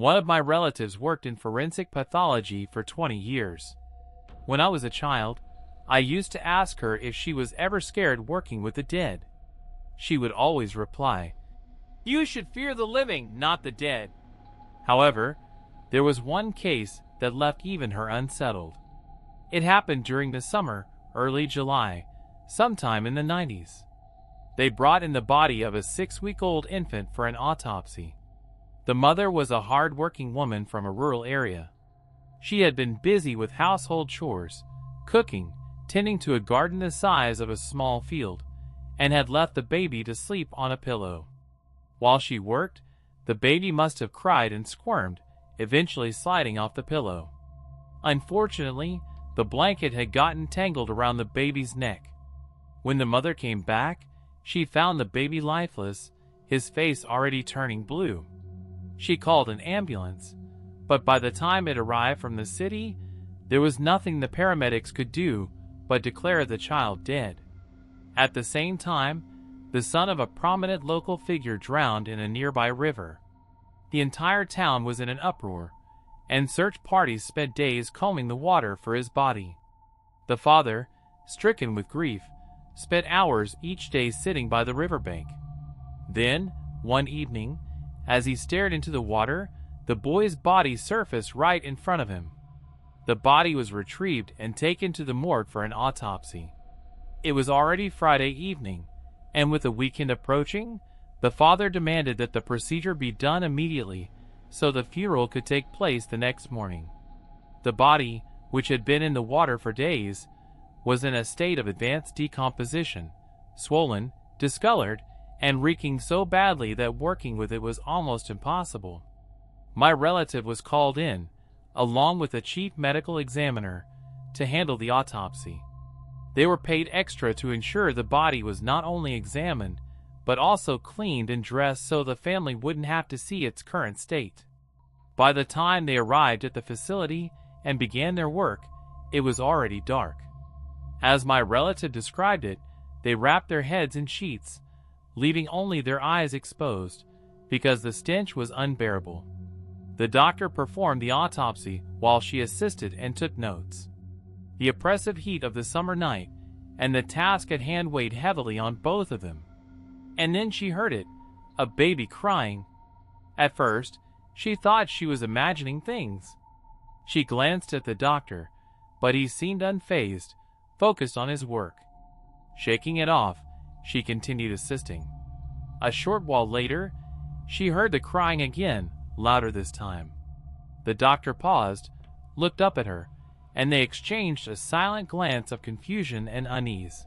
One of my relatives worked in forensic pathology for 20 years. When I was a child, I used to ask her if she was ever scared working with the dead. She would always reply, "You should fear the living, not the dead." However, there was one case that left even her unsettled. It happened during the summer, early July, sometime in the 90s. They brought in the body of a 6-week-old infant for an autopsy. The mother was a hard-working woman from a rural area. She had been busy with household chores, cooking, tending to a garden the size of a small field, and had left the baby to sleep on a pillow. While she worked, the baby must have cried and squirmed, eventually sliding off the pillow. Unfortunately, the blanket had gotten tangled around the baby's neck. When the mother came back, she found the baby lifeless, his face already turning blue. She called an ambulance, but by the time it arrived from the city, there was nothing the paramedics could do but declare the child dead. At the same time, the son of a prominent local figure drowned in a nearby river. The entire town was in an uproar, and search parties spent days combing the water for his body. The father, stricken with grief, spent hours each day sitting by the riverbank. Then, one evening, as he stared into the water, the boy's body surfaced right in front of him. The body was retrieved and taken to the morgue for an autopsy. It was already Friday evening, and with the weekend approaching, the father demanded that the procedure be done immediately so the funeral could take place the next morning. The body, which had been in the water for days, was in a state of advanced decomposition, swollen, discolored, and reeking so badly that working with it was almost impossible. My relative was called in, along with the chief medical examiner, to handle the autopsy. They were paid extra to ensure the body was not only examined, but also cleaned and dressed so the family wouldn't have to see its current state. By the time they arrived at the facility and began their work, it was already dark. As my relative described it, they wrapped their heads in sheets, leaving only their eyes exposed, because the stench was unbearable. The doctor performed the autopsy while she assisted and took notes. The oppressive heat of the summer night and the task at hand weighed heavily on both of them. And then she heard it, a baby crying. At first, she thought she was imagining things. She glanced at the doctor, but he seemed unfazed, focused on his work. Shaking it off, she continued assisting. A short while later, she heard the crying again, louder this time. The doctor paused, looked up at her, and they exchanged a silent glance of confusion and unease.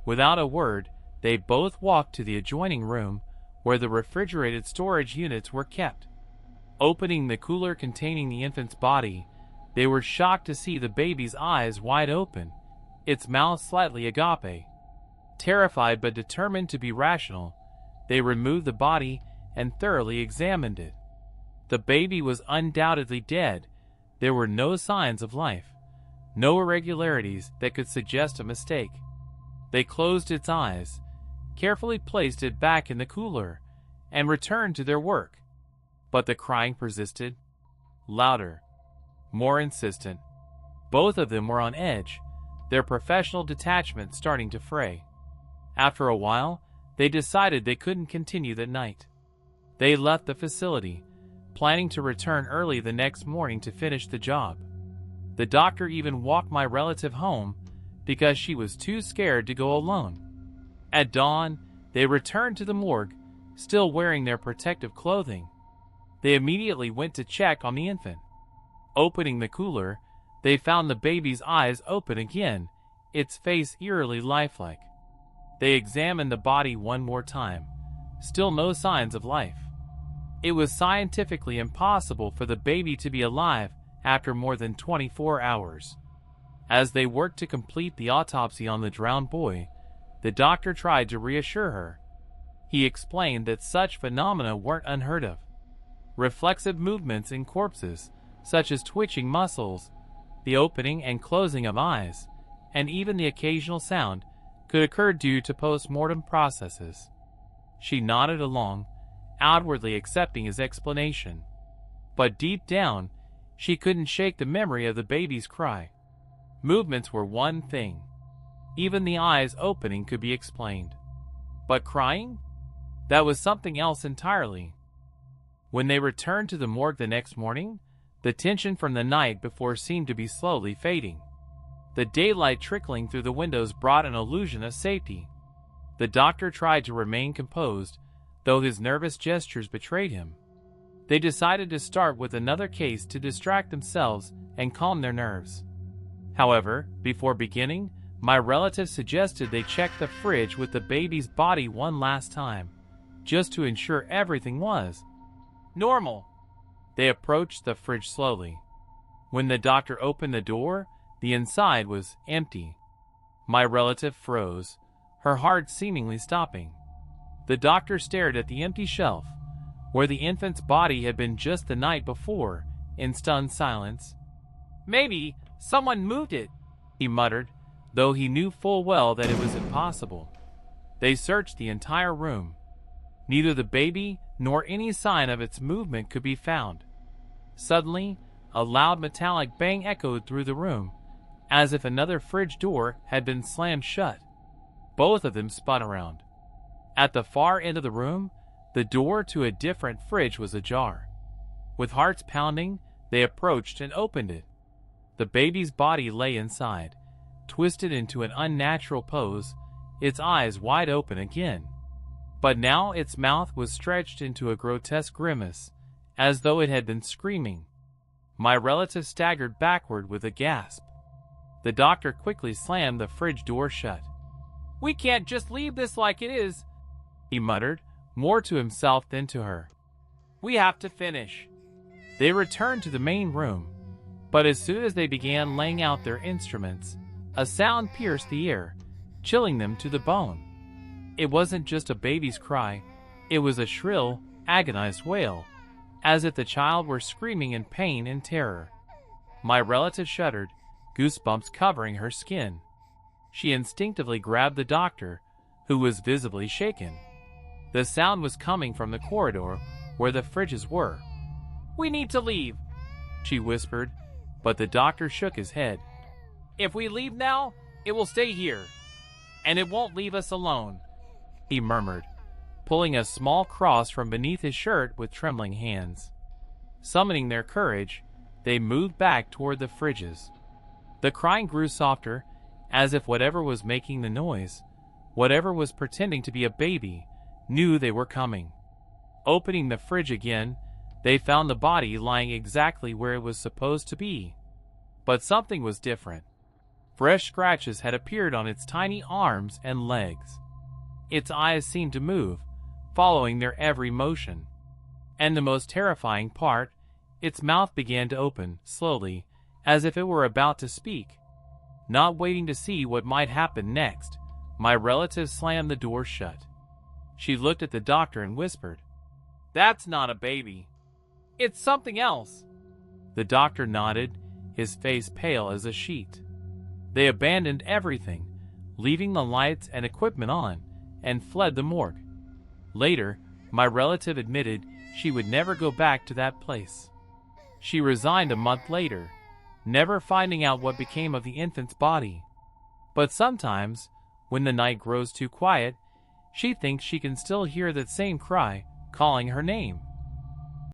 Without a word, they both walked to the adjoining room where the refrigerated storage units were kept. Opening the cooler containing the infant's body, they were shocked to see the baby's eyes wide open, its mouth slightly agape. Terrified but determined to be rational, they removed the body and thoroughly examined it. The baby was undoubtedly dead. There were no signs of life, no irregularities that could suggest a mistake. They closed its eyes, carefully placed it back in the cooler, and returned to their work. But the crying persisted, louder, more insistent. Both of them were on edge, their professional detachment starting to fray. After a while, they decided they couldn't continue that night. They left the facility, planning to return early the next morning to finish the job. The doctor even walked my relative home because she was too scared to go alone. At dawn, they returned to the morgue, still wearing their protective clothing. They immediately went to check on the infant. Opening the cooler, they found the baby's eyes open again, its face eerily lifelike. They examined the body one more time. Still no signs of life. It was scientifically impossible for the baby to be alive after more than 24 hours. As they worked to complete the autopsy on the drowned boy, the doctor tried to reassure her. He explained that such phenomena weren't unheard of. Reflexive movements in corpses, such as twitching muscles, the opening and closing of eyes, and even the occasional sound, could occur due to post-mortem processes. She nodded along, outwardly accepting his explanation. But deep down, she couldn't shake the memory of the baby's cry. Movements were one thing. Even the eyes opening could be explained. But crying? That was something else entirely. When they returned to the morgue the next morning, the tension from the night before seemed to be slowly fading. The daylight trickling through the windows brought an illusion of safety. The doctor tried to remain composed, though his nervous gestures betrayed him. They decided to start with another case to distract themselves and calm their nerves. However, before beginning, my relative suggested they check the fridge with the baby's body one last time, just to ensure everything was normal. They approached the fridge slowly. When the doctor opened the door, the inside was empty. My relative froze, her heart seemingly stopping. The doctor stared at the empty shelf, where the infant's body had been just the night before, in stunned silence. "Maybe someone moved it," he muttered, though he knew full well that it was impossible. They searched the entire room. Neither the baby nor any sign of its movement could be found. Suddenly, a loud metallic bang echoed through the room, as if another fridge door had been slammed shut. Both of them spun around. At the far end of the room, the door to a different fridge was ajar. With hearts pounding, they approached and opened it. The baby's body lay inside, twisted into an unnatural pose, its eyes wide open again. But now its mouth was stretched into a grotesque grimace, as though it had been screaming. My relative staggered backward with a gasp. The doctor quickly slammed the fridge door shut. "We can't just leave this like it is," he muttered, more to himself than to her. "We have to finish." They returned to the main room, but as soon as they began laying out their instruments, a sound pierced the ear, chilling them to the bone. It wasn't just a baby's cry, it was a shrill, agonized wail, as if the child were screaming in pain and terror. My relative shuddered, goosebumps covering her skin. She instinctively grabbed the doctor, who was visibly shaken. The sound was coming from the corridor where the fridges were. "We need to leave," she whispered, but the doctor shook his head. "If we leave now, it will stay here, and it won't leave us alone," he murmured, pulling a small cross from beneath his shirt with trembling hands. Summoning their courage, they moved back toward the fridges. The crying grew softer, as if whatever was making the noise, whatever was pretending to be a baby, knew they were coming. Opening the fridge again, they found the body lying exactly where it was supposed to be. But something was different. Fresh scratches had appeared on its tiny arms and legs. Its eyes seemed to move, following their every motion. And the most terrifying part, its mouth began to open, slowly, as if it were about to speak. Not waiting to see what might happen next, my relative slammed the door shut. She looked at the doctor and whispered, "That's not a baby. It's something else." The doctor nodded, his face pale as a sheet. They abandoned everything, leaving the lights and equipment on, and fled the morgue. Later, my relative admitted she would never go back to that place. She resigned a month later, never finding out what became of the infant's body. But sometimes, when the night grows too quiet, she thinks she can still hear that same cry calling her name.